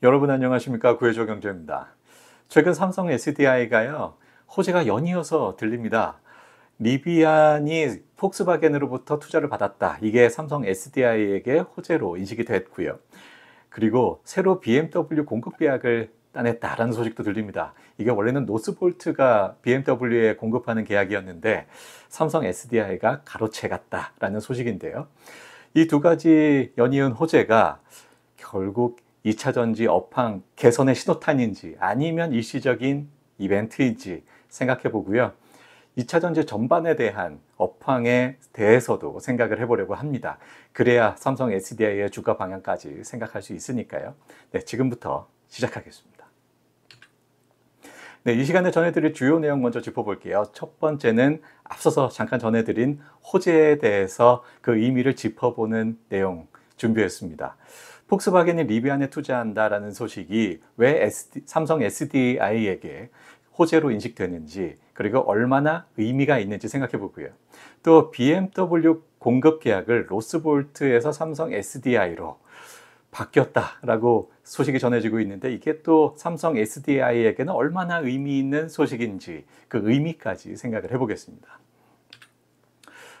여러분 안녕하십니까? 구해줘 경제입니다. 최근 삼성 SDI가요, 호재가 연이어서 들립니다. 리비안이 폭스바겐으로부터 투자를 받았다. 이게 삼성 SDI에게 호재로 인식이 됐고요. 그리고 새로 BMW 공급 계약을 따냈다라는 소식도 들립니다. 이게 원래는 노스볼트가 BMW에 공급하는 계약이었는데 삼성 SDI가 가로채 갔다라는 소식인데요. 이 두 가지 연이은 호재가 결국 2차 전지 업황 개선의 신호탄인지 아니면 일시적인 이벤트인지 생각해 보고요. 2차 전지 전반에 대한 업황에 대해서도 생각을 해보려고 합니다. 그래야 삼성 SDI의 주가 방향까지 생각할 수 있으니까요. 네, 지금부터 시작하겠습니다. 네, 이 시간에 전해드릴 주요 내용 먼저 짚어볼게요. 첫 번째는 앞서서 잠깐 전해드린 호재에 대해서 그 의미를 짚어보는 내용 준비했습니다. 폭스바겐이 리비안에 투자한다라는 소식이 왜 삼성 SDI에게 호재로 인식되는지, 그리고 얼마나 의미가 있는지 생각해 보고요. 또 BMW 공급 계약을 로스볼트에서 삼성 SDI로 바뀌었다라고 소식이 전해지고 있는데, 이게 또 삼성 SDI에게는 얼마나 의미 있는 소식인지 그 의미까지 생각을 해보겠습니다.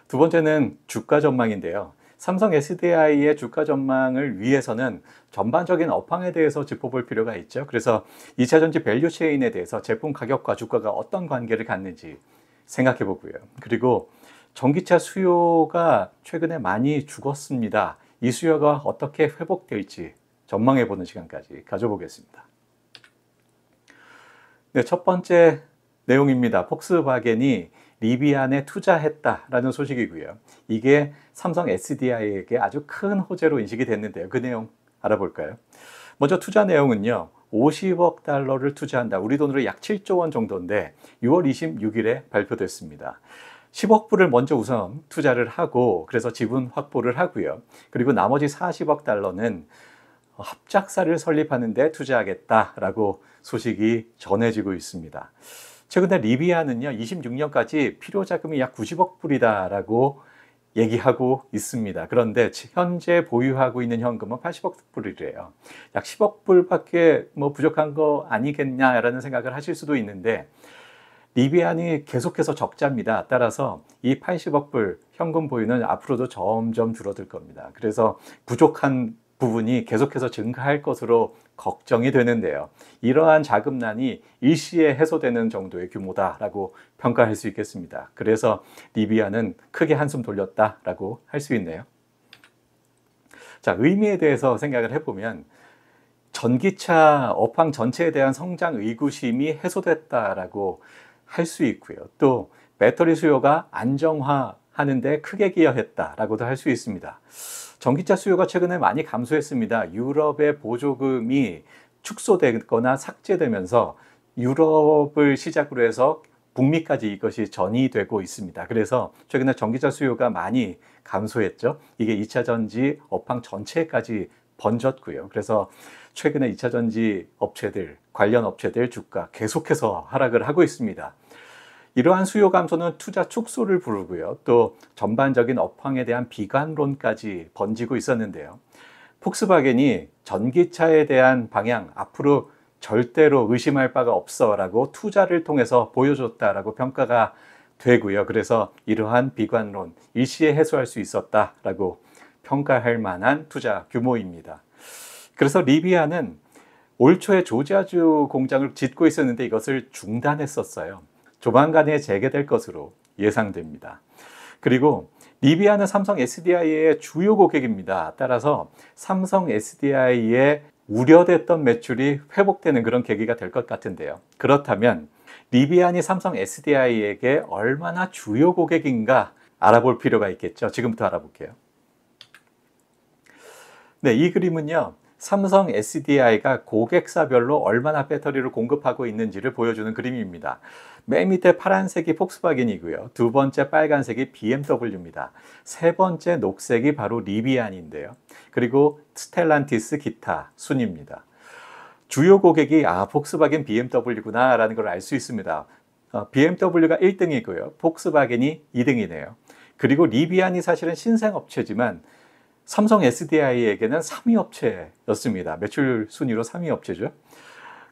두 번째는 주가 전망인데요. 삼성 SDI의 주가 전망을 위해서는 전반적인 업황에 대해서 짚어볼 필요가 있죠. 그래서 2차 전지 밸류 체인에 대해서 제품 가격과 주가가 어떤 관계를 갖는지 생각해 보고요. 그리고 전기차 수요가 최근에 많이 죽었습니다. 이 수요가 어떻게 회복될지 전망해 보는 시간까지 가져보겠습니다. 네, 첫 번째 내용입니다. 폭스바겐이 리비안에 투자했다라는 소식이고요. 이게 삼성 SDI에게 아주 큰 호재로 인식이 됐는데요. 그 내용 알아볼까요? 먼저 투자 내용은요. 50억 달러를 투자한다. 우리 돈으로 약 7조 원 정도인데 6월 26일에 발표됐습니다. 10억 불을 먼저 우선 투자를 하고, 그래서 지분 확보를 하고요. 그리고 나머지 40억 달러는 합작사를 설립하는 데 투자하겠다라고 소식이 전해지고 있습니다. 최근에 리비안은요, 26년까지 필요자금이 약 90억 불이다라고 얘기하고 있습니다. 그런데 현재 보유하고 있는 현금은 80억 불이래요. 약 10억 불밖에 부족한 거 아니겠냐라는 생각을 하실 수도 있는데, 리비안이 계속해서 적자입니다. 따라서 이 80억 불 현금 보유는 앞으로도 점점 줄어들 겁니다. 그래서 부족한 부분이 계속해서 증가할 것으로 걱정이 되는데요. 이러한 자금난이 일시에 해소되는 정도의 규모다라고 평가할 수 있겠습니다. 그래서 리비안은 크게 한숨 돌렸다라고 할 수 있네요. 자, 의미에 대해서 생각을 해보면 전기차 업황 전체에 대한 성장 의구심이 해소됐다라고 할 수 있고요. 또 배터리 수요가 안정화하는 데 크게 기여했다라고도 할 수 있습니다. 전기차 수요가 최근에 많이 감소했습니다. 유럽의 보조금이 축소되거나 삭제되면서 유럽을 시작으로 해서 북미까지 이것이 전이되고 있습니다. 그래서 최근에 전기차 수요가 많이 감소했죠. 이게 2차 전지 업황 전체까지 번졌고요. 그래서 최근에 2차 전지 업체들, 관련 업체들 주가 계속해서 하락을 하고 있습니다. 이러한 수요 감소는 투자 축소를 부르고요. 또 전반적인 업황에 대한 비관론까지 번지고 있었는데요. 폭스바겐이 전기차에 대한 방향, 앞으로 절대로 의심할 바가 없어라고 투자를 통해서 보여줬다라고 평가가 되고요. 그래서 이러한 비관론, 일시에 해소할 수 있었다라고 평가할 만한 투자 규모입니다. 그래서 리비안은 올 초에 조지아주 공장을 짓고 있었는데 이것을 중단했었어요. 조만간에 재개될 것으로 예상됩니다. 그리고 리비안은 삼성 SDI의 주요 고객입니다. 따라서 삼성 SDI의 우려됐던 매출이 회복되는 그런 계기가 될 것 같은데요. 그렇다면 리비안이 삼성 SDI에게 얼마나 주요 고객인가 알아볼 필요가 있겠죠. 지금부터 알아볼게요. 네, 이 그림은요, 삼성 SDI가 고객사별로 얼마나 배터리를 공급하고 있는지를 보여주는 그림입니다. 맨 밑에 파란색이 폭스바겐이고요. 두 번째 빨간색이 BMW입니다. 세 번째 녹색이 바로 리비안인데요. 그리고 스텔란티스 기타 순입니다. 주요 고객이 폭스바겐 BMW구나 라는 걸 알 수 있습니다. BMW가 1등이고요. 폭스바겐이 2등이네요. 그리고 리비안이 사실은 신생업체지만 삼성 SDI에게는 3위 업체였습니다. 매출 순위로 3위 업체죠.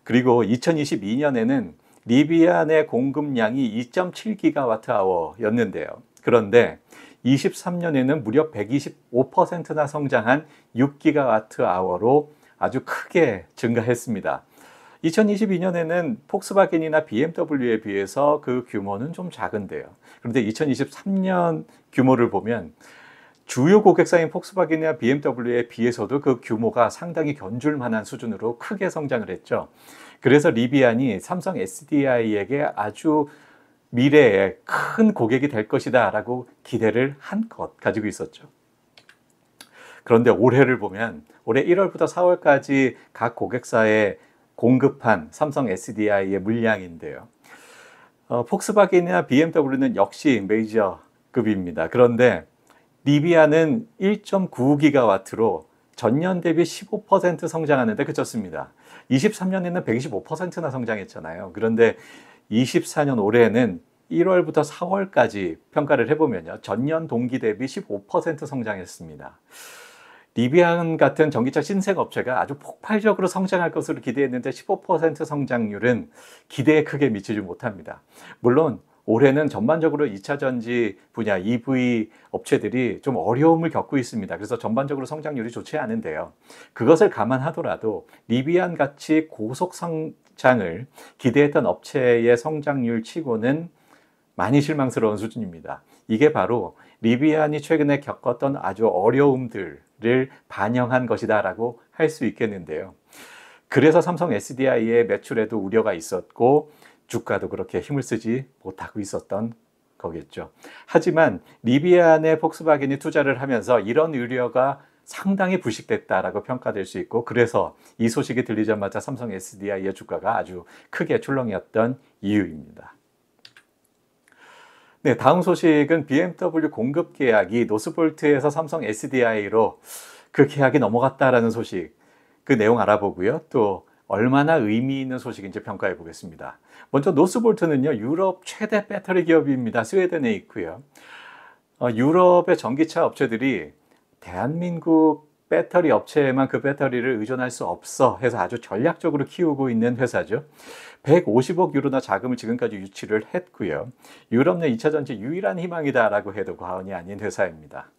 그리고 2022년에는 리비아 내 공급량이 2.7기가와트아워였는데요. 그런데 23년에는 무려 125%나 성장한 6기가와트아워로 아주 크게 증가했습니다. 2022년에는 폭스바겐이나 BMW에 비해서 그 규모는 좀 작은데요. 그런데 2023년 규모를 보면 주요 고객사인 폭스바겐이나 BMW에 비해서도 그 규모가 상당히 견줄 만한 수준으로 크게 성장을 했죠. 그래서 리비안이 삼성 SDI에게 아주 미래에 큰 고객이 될 것이다 라고 기대를 한껏 가지고 있었죠. 그런데 올해를 보면 올해 1월부터 4월까지 각 고객사에 공급한 삼성 SDI의 물량인데요. 폭스바겐이나 BMW는 역시 메이저급입니다. 그런데 리비아는 1.9기가와트로 전년 대비 15% 성장하는데 그쳤습니다. 23년에는 125%나 성장했잖아요. 그런데 24년 올해는 1월부터 4월까지 평가를 해보면요. 전년 동기 대비 15% 성장했습니다. 리비안 같은 전기차 신생 업체가 아주 폭발적으로 성장할 것으로 기대했는데 15% 성장률은 기대에 크게 미치지 못합니다. 물론 올해는 전반적으로 2차 전지 분야 EV 업체들이 좀 어려움을 겪고 있습니다. 그래서 전반적으로 성장률이 좋지 않은데요. 그것을 감안하더라도 리비안 같이 고속 성장을 기대했던 업체의 성장률 치고는 많이 실망스러운 수준입니다. 이게 바로 리비안이 최근에 겪었던 아주 어려움들을 반영한 것이다라고 할 수 있겠는데요. 그래서 삼성 SDI의 매출에도 우려가 있었고 주가도 그렇게 힘을 쓰지 못하고 있었던 거겠죠. 하지만 리비안에 폭스바겐이 투자를 하면서 이런 우려가 상당히 부식됐다라고 평가될 수 있고 그래서 이 소식이 들리자마자 삼성 SDI의 주가가 아주 크게 출렁였던 이유입니다. 네, 다음 소식은 BMW 공급 계약이 노스볼트에서 삼성 SDI로 그 계약이 넘어갔다라는 소식, 그 내용 알아보고요. 또 얼마나 의미 있는 소식인지 평가해 보겠습니다. 먼저 노스볼트는요, 유럽 최대 배터리 기업입니다. 스웨덴에 있고요. 유럽의 전기차 업체들이 대한민국 배터리 업체에만 그 배터리를 의존할 수 없어 해서 아주 전략적으로 키우고 있는 회사죠. 150억 유로나 자금을 지금까지 유치를 했고요. 유럽 내 2차 전지 유일한 희망이다라고 해도 과언이 아닌 회사입니다.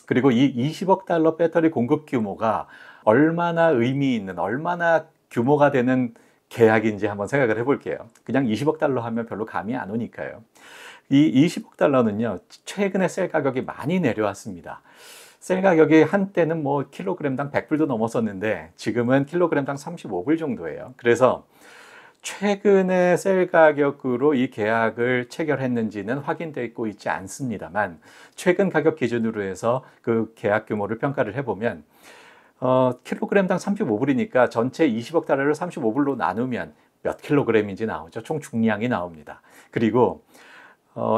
그리고 이 20억 달러 배터리 공급 규모가 얼마나 의미 있는, 얼마나 규모가 되는 계약인지 한번 생각을 해볼게요. 그냥 20억 달러 하면 별로 감이 안 오니까요. 이 20억 달러는요, 최근에 셀 가격이 많이 내려왔습니다. 셀 가격이 한때는 뭐 킬로그램당 100불도 넘었었는데 지금은 킬로그램당 35불 정도예요. 그래서 최근에 셀 가격으로 이 계약을 체결했는지는 확인되어 있지 않습니다만 최근 가격 기준으로 해서 그 계약 규모를 평가를 해보면 킬로그램당 35불이니까 전체 20억 달러를 35불로 나누면 몇 킬로그램인지 나오죠. 총 중량이 나옵니다. 그리고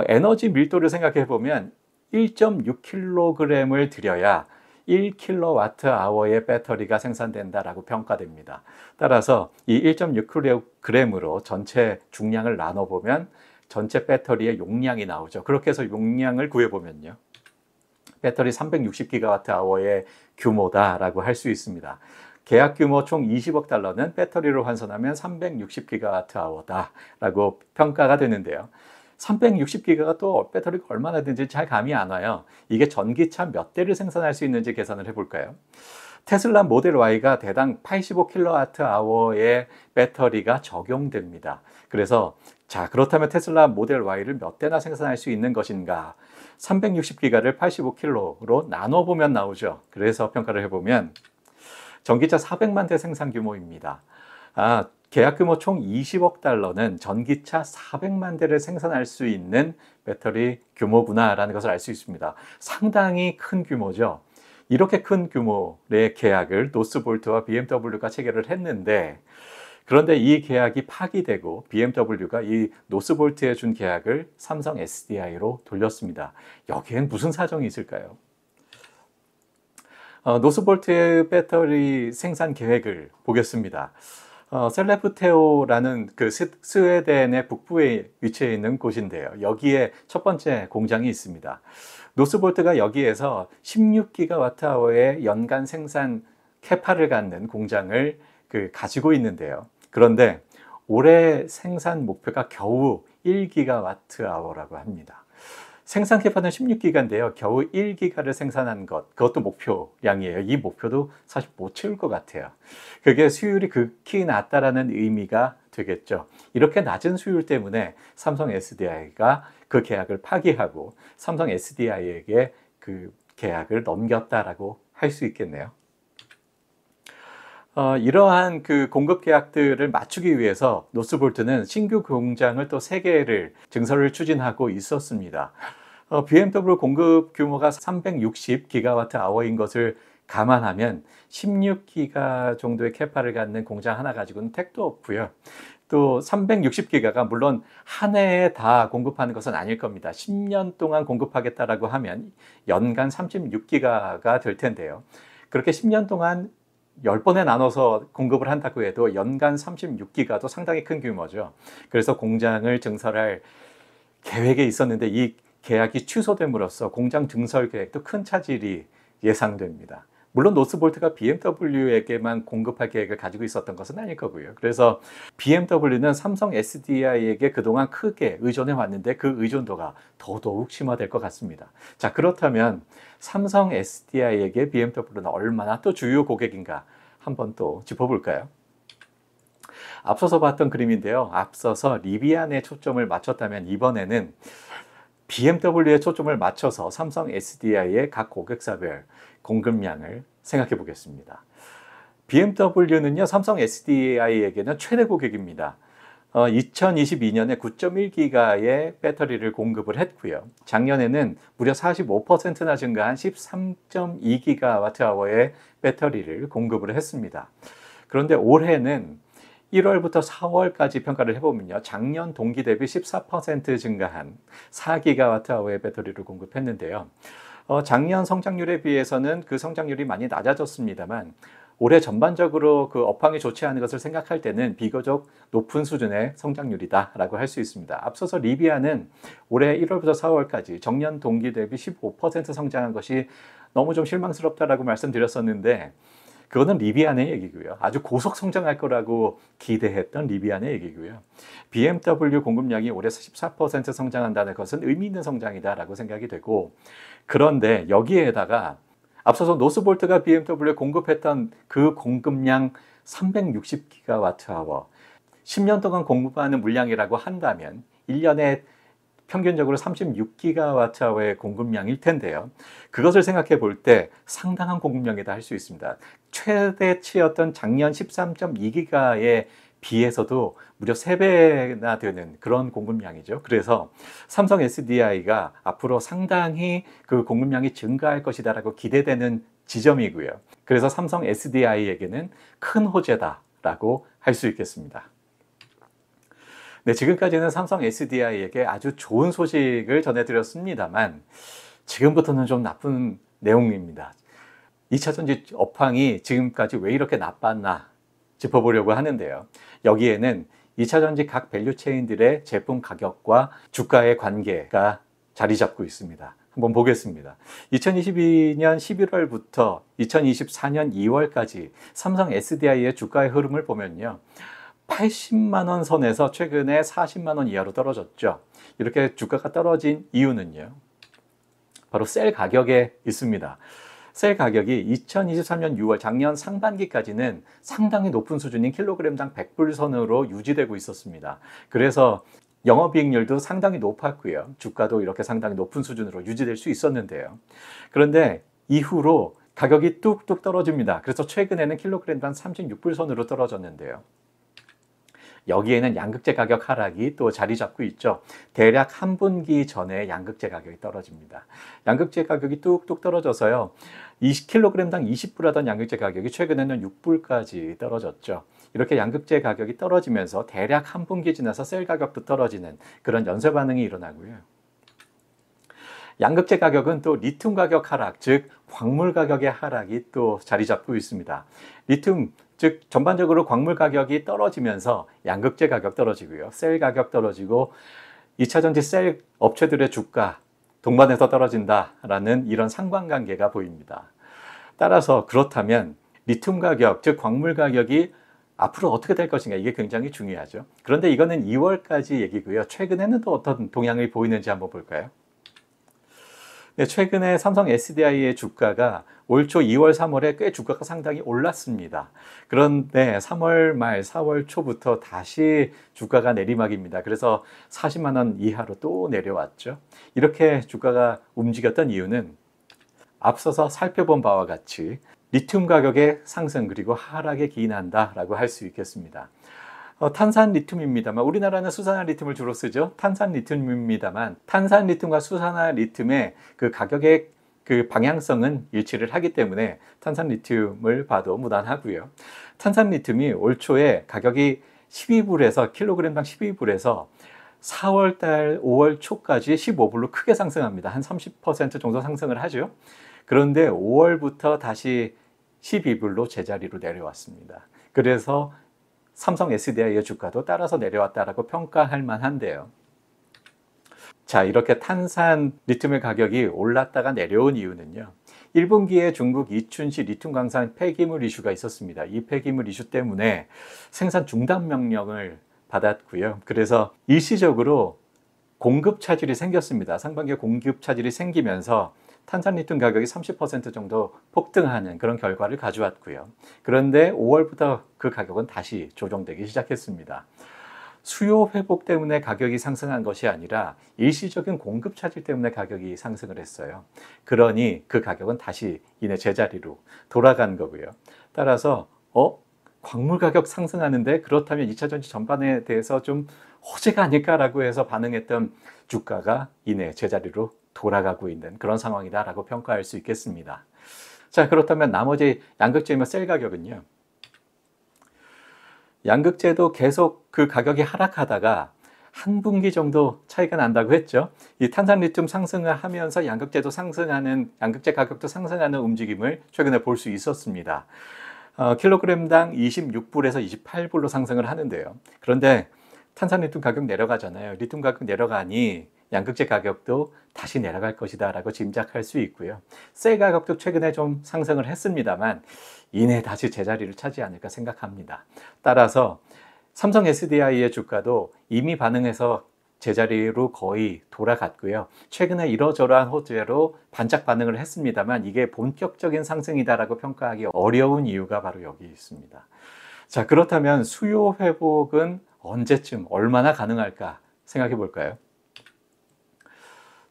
에너지 밀도를 생각해 보면 1.6kg을 들여야 1kWh의 배터리가 생산된다라고 평가됩니다. 따라서 이 1.6kg으로 전체 중량을 나눠보면 전체 배터리의 용량이 나오죠. 그렇게 해서 용량을 구해보면요. 배터리 360GWh의 규모다라고 할 수 있습니다. 계약 규모 총 20억 달러는 배터리로 환산하면 360GWh다라고 평가가 되는데요. 360기가가 또 배터리가 얼마나 되는지 잘 감이 안 와요. 이게 전기차 몇 대를 생산할 수 있는지 계산을 해볼까요? 테슬라 모델 Y가 대당 85kWh의 배터리가 적용됩니다. 그래서 자, 그렇다면 테슬라 모델 Y를 몇 대나 생산할 수 있는 것인가? 360기가를 85kg로 나눠보면 나오죠. 그래서 평가를 해보면 전기차 400만 대 생산 규모입니다. 계약 규모 총 20억 달러는 전기차 400만 대를 생산할 수 있는 배터리 규모구나라는 것을 알 수 있습니다. 상당히 큰 규모죠. 이렇게 큰 규모의 계약을 노스볼트와 BMW가 체결을 했는데 그런데 이 계약이 파기되고 BMW가 이 노스볼트에 준 계약을 삼성 SDI로 돌렸습니다. 여기엔 무슨 사정이 있을까요? 노스볼트의 배터리 생산 계획을 보겠습니다. 셀레프테오라는 그 스웨덴의 북부에 위치해 있는 곳인데요. 여기에 첫 번째 공장이 있습니다. 노스볼트가 여기에서 16GWh의 연간 생산 캐파를 갖는 공장을 가지고 있는데요. 그런데 올해 생산 목표가 겨우 1GWh라고 합니다. 생산 캐파는 16기가인데요. 겨우 1기가를 생산한 것, 그것도 목표량이에요. 이 목표도 사실 못 채울 것 같아요. 그게 수율이 극히 낮다라는 의미가 되겠죠. 이렇게 낮은 수율 때문에 삼성 SDI가 그 계약을 파기하고 삼성 SDI에게 그 계약을 넘겼다라고 할 수 있겠네요. 이러한 그 공급 계약들을 맞추기 위해서 노스볼트는 신규 공장을 또 3개를 증설을 추진하고 있었습니다. BMW 공급 규모가 360GWh인 것을 감안하면 16기가 정도의 캐파를 갖는 공장 하나 가지고는 택도 없고요. 또 360기가가 물론 한 해에 다 공급하는 것은 아닐 겁니다. 10년 동안 공급하겠다라고 하면 연간 36기가가 될 텐데요. 그렇게 10년 동안 10번에 나눠서 공급을 한다고 해도 연간 36기가도 상당히 큰 규모죠. 그래서 공장을 증설할 계획에 있었는데 이 계약이 취소됨으로써 공장 증설 계획도 큰 차질이 예상됩니다. 물론 노스볼트가 BMW에게만 공급할 계획을 가지고 있었던 것은 아닐 거고요. 그래서 BMW는 삼성 SDI에게 그동안 크게 의존해 왔는데 그 의존도가 더더욱 심화될 것 같습니다. 자, 그렇다면 삼성 SDI에게 BMW는 얼마나 또 주요 고객인가 한번 또 짚어볼까요? 앞서서 봤던 그림인데요. 앞서서 리비안에 초점을 맞췄다면 이번에는 BMW에 초점을 맞춰서 삼성 SDI의 각 고객사별 공급량을 생각해 보겠습니다. BMW는요, 삼성 SDI에게는 최대 고객입니다. 2022년에 9.1기가의 배터리를 공급을 했고요. 작년에는 무려 45%나 증가한 13.2GWh의 배터리를 공급을 했습니다. 그런데 올해는 1월부터 4월까지 평가를 해보면요. 작년 동기 대비 14% 증가한 4GWh의 배터리를 공급했는데요. 작년 성장률에 비해서는 그 성장률이 많이 낮아졌습니다만 올해 전반적으로 그 업황이 좋지 않은 것을 생각할 때는 비교적 높은 수준의 성장률이다라고 할 수 있습니다. 앞서서 리비아는 올해 1월부터 4월까지 정년 동기 대비 15% 성장한 것이 너무 좀 실망스럽다라고 말씀드렸었는데 그거는 리비안의 얘기고요. 아주 고속 성장할 거라고 기대했던 리비안의 얘기고요. BMW 공급량이 올해 14% 성장한다는 것은 의미 있는 성장이다라고 생각이 되고 그런데 여기에다가 앞서서 노스볼트가 BMW에 공급했던 그 공급량 360GWh 10년 동안 공급하는 물량이라고 한다면 1년에 평균적으로 36GWh의 공급량일 텐데요. 그것을 생각해 볼 때 상당한 공급량이다 할 수 있습니다. 최대치였던 작년 13.2기가에 비해서도 무려 3배나 되는 그런 공급량이죠. 그래서 삼성 SDI가 앞으로 상당히 그 공급량이 증가할 것이다라고 기대되는 지점이고요. 그래서 삼성 SDI에게는 큰 호재다라고 할 수 있겠습니다. 네, 지금까지는 삼성 SDI에게 아주 좋은 소식을 전해드렸습니다만 지금부터는 좀 나쁜 내용입니다. 2차전지 업황이 지금까지 왜 이렇게 나빴나 짚어보려고 하는데요. 여기에는 2차전지 각 밸류체인들의 제품 가격과 주가의 관계가 자리 잡고 있습니다. 한번 보겠습니다. 2022년 11월부터 2024년 2월까지 삼성 SDI의 주가의 흐름을 보면요. 80만 원 선에서 최근에 40만 원 이하로 떨어졌죠. 이렇게 주가가 떨어진 이유는요. 바로 셀 가격에 있습니다. 셀 가격이 2023년 6월 작년 상반기까지는 상당히 높은 수준인 킬로그램당 100불 선으로 유지되고 있었습니다. 그래서 영업이익률도 상당히 높았고요. 주가도 이렇게 상당히 높은 수준으로 유지될 수 있었는데요. 그런데 이후로 가격이 뚝뚝 떨어집니다. 그래서 최근에는 킬로그램당 36불 선으로 떨어졌는데요. 여기에는 양극재 가격 하락이 또 자리 잡고 있죠. 대략 한 분기 전에 양극재 가격이 떨어집니다. 양극재 가격이 뚝뚝 떨어져서요. 20kg당 20불 하던 양극재 가격이 최근에는 6불까지 떨어졌죠. 이렇게 양극재 가격이 떨어지면서 대략 한 분기 지나서 셀 가격도 떨어지는 그런 연쇄 반응이 일어나고요. 양극재 가격은 또 리튬 가격 하락, 즉 광물 가격의 하락이 또 자리 잡고 있습니다. 리튬, 즉 전반적으로 광물 가격이 떨어지면서 양극재 가격 떨어지고요. 셀 가격 떨어지고 2차전지 셀 업체들의 주가 동반해서 떨어진다라는 이런 상관관계가 보입니다. 따라서 그렇다면 리튬 가격, 즉 광물 가격이 앞으로 어떻게 될 것인가, 이게 굉장히 중요하죠. 그런데 이거는 2월까지 얘기고요. 최근에는 또 어떤 동향이 보이는지 한번 볼까요? 네, 최근에 삼성 SDI의 주가가 올 초 2월, 3월에 꽤 주가가 상당히 올랐습니다. 그런데 3월 말, 4월 초부터 다시 주가가 내리막입니다. 그래서 40만 원 이하로 또 내려왔죠. 이렇게 주가가 움직였던 이유는 앞서서 살펴본 바와 같이 리튬 가격의 상승 그리고 하락에 기인한다라고 할 수 있겠습니다. 탄산 리튬입니다만, 우리나라는 수산화 리튬을 주로 쓰죠. 탄산 리튬입니다만, 탄산 리튬과 수산화 리튬의 그 가격의 그 방향성은 일치를 하기 때문에 탄산 리튬을 봐도 무난하고요. 탄산 리튬이 올 초에 가격이 12불에서 킬로그램당 12불에서 4월달 5월 초까지 15불로 크게 상승합니다. 한 30% 정도 상승을 하죠. 그런데 5월부터 다시 12불로 제자리로 내려왔습니다. 그래서 삼성 SDI의 주가도 따라서 내려왔다라고 평가할 만한데요. 자, 이렇게 탄산 리튬의 가격이 올랐다가 내려온 이유는요. 1분기에 중국 이춘시 리튬 광산 폐기물 이슈가 있었습니다. 이 폐기물 이슈 때문에 생산 중단 명령을 받았고요. 그래서 일시적으로 공급 차질이 생겼습니다. 상반기에 공급 차질이 생기면서 탄산 리튬 가격이 30% 정도 폭등하는 그런 결과를 가져왔고요. 그런데 5월부터 그 가격은 다시 조정되기 시작했습니다. 수요 회복 때문에 가격이 상승한 것이 아니라 일시적인 공급 차질 때문에 가격이 상승을 했어요. 그러니 그 가격은 다시 이내 제자리로 돌아간 거고요. 따라서 광물 가격 상승하는데 그렇다면 2차 전지 전반에 대해서 좀 호재가 아닐까라고 해서 반응했던 주가가 이내 제자리로 돌아가고 있는 그런 상황이다라고 평가할 수 있겠습니다. 자, 그렇다면 나머지 양극재며 셀 가격은요. 양극재도 계속 그 가격이 하락하다가 한 분기 정도 차이가 난다고 했죠. 이 탄산 리튬 상승을 하면서 양극재 가격도 상승하는 움직임을 최근에 볼 수 있었습니다. 킬로그램당 26불에서 28불로 상승을 하는데요. 그런데 탄산 리튬 가격 내려가잖아요. 리튬 가격 내려가니 양극재 가격도 다시 내려갈 것이다 라고 짐작할 수 있고요. 셀 가격도 최근에 좀 상승을 했습니다만 이내 다시 제자리를 차지 않을까 생각합니다. 따라서 삼성 SDI의 주가도 이미 반응해서 제자리로 거의 돌아갔고요. 최근에 이러저러한 호재로 반짝 반응을 했습니다만 이게 본격적인 상승이다라고 평가하기 어려운 이유가 바로 여기 있습니다. 자, 그렇다면 수요 회복은 언제쯤 얼마나 가능할까 생각해 볼까요?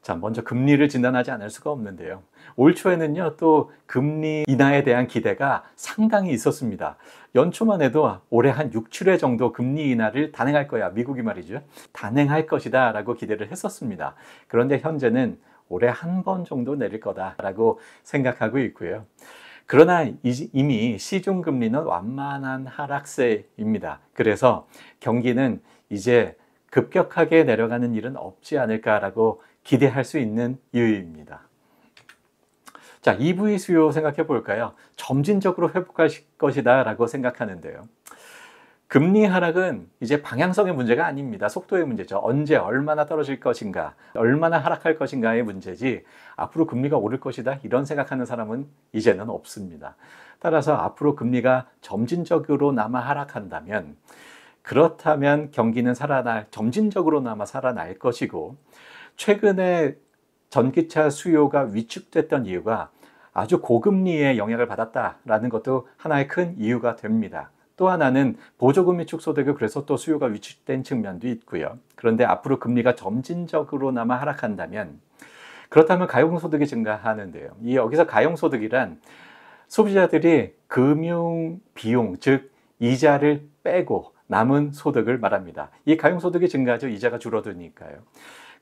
자, 먼저 금리를 진단하지 않을 수가 없는데요. 올 초에는요, 또 금리 인하에 대한 기대가 상당히 있었습니다. 연초만 해도 올해 한 6, 7회 정도 금리 인하를 단행할 거야. 미국이 말이죠. 단행할 것이다 라고 기대를 했었습니다. 그런데 현재는 올해 한 번 정도 내릴 거다라고 생각하고 있고요. 그러나 이미 시중금리는 완만한 하락세입니다. 그래서 경기는 이제 급격하게 내려가는 일은 없지 않을까라고 기대할 수 있는 이유입니다. 자, EV 수요 생각해 볼까요? 점진적으로 회복할 것이다 라고 생각하는데요. 금리 하락은 이제 방향성의 문제가 아닙니다. 속도의 문제죠. 언제 얼마나 떨어질 것인가, 얼마나 하락할 것인가의 문제지 앞으로 금리가 오를 것이다 이런 생각하는 사람은 이제는 없습니다. 따라서 앞으로 금리가 점진적으로나마 하락한다면, 그렇다면 경기는 점진적으로나마 살아날 것이고, 최근에 전기차 수요가 위축됐던 이유가 아주 고금리의 영향을 받았다라는 것도 하나의 큰 이유가 됩니다. 또 하나는 보조금 위축 소득이 그래서 또 수요가 위축된 측면도 있고요. 그런데 앞으로 금리가 점진적으로나마 하락한다면, 그렇다면 가용소득이 증가하는데요. 여기서 가용소득이란 소비자들이 금융 비용, 즉 이자를 빼고 남은 소득을 말합니다. 이 가용소득이 증가하죠. 이자가 줄어드니까요.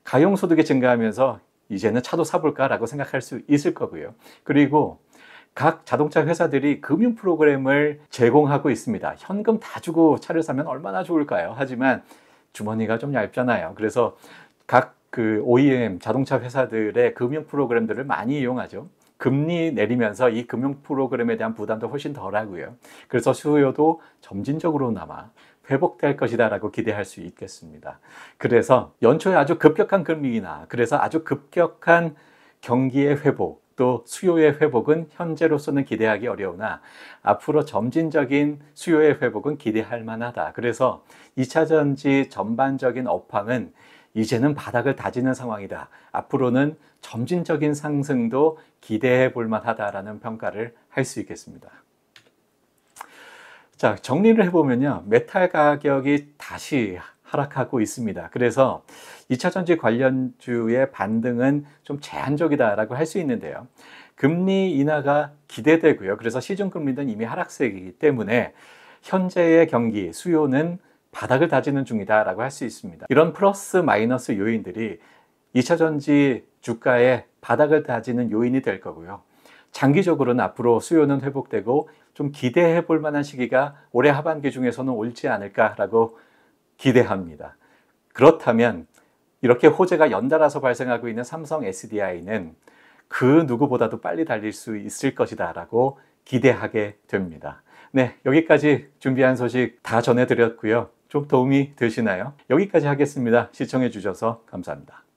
가용소득이 증가하면서 이제는 차도 사볼까라고 생각할 수 있을 거고요. 그리고 각 자동차 회사들이 금융 프로그램을 제공하고 있습니다. 현금 다 주고 차를 사면 얼마나 좋을까요? 하지만 주머니가 좀 얇잖아요. 그래서 각 OEM 자동차 회사들의 금융 프로그램들을 많이 이용하죠. 금리 내리면서 이 금융 프로그램에 대한 부담도 훨씬 덜하고요. 그래서 수요도 점진적으로나마 회복될 것이다 라고 기대할 수 있겠습니다. 그래서 연초에 아주 급격한 금리 인하, 그래서 아주 급격한 경기의 회복, 또 수요의 회복은 현재로서는 기대하기 어려우나 앞으로 점진적인 수요의 회복은 기대할 만하다. 그래서 2차전지 전반적인 업황은 이제는 바닥을 다지는 상황이다. 앞으로는 점진적인 상승도 기대해 볼 만하다라는 평가를 할 수 있겠습니다. 자, 정리를 해보면요. 메탈 가격이 다시 하락하고 있습니다. 그래서 2차전지 관련주의 반등은 좀 제한적이다라고 할 수 있는데요. 금리 인하가 기대되고요. 그래서 시중금리는 이미 하락세이기 때문에 현재의 경기, 수요는 바닥을 다지는 중이다라고 할 수 있습니다. 이런 플러스 마이너스 요인들이 2차전지 주가의 바닥을 다지는 요인이 될 거고요. 장기적으로는 앞으로 수요는 회복되고 좀 기대해 볼 만한 시기가 올해 하반기 중에서는 올지 않을까라고 기대합니다. 그렇다면 이렇게 호재가 연달아서 발생하고 있는 삼성 SDI는 그 누구보다도 빨리 달릴 수 있을 것이다 라고 기대하게 됩니다. 네, 여기까지 준비한 소식 다 전해드렸고요. 좀 도움이 되시나요? 여기까지 하겠습니다. 시청해 주셔서 감사합니다.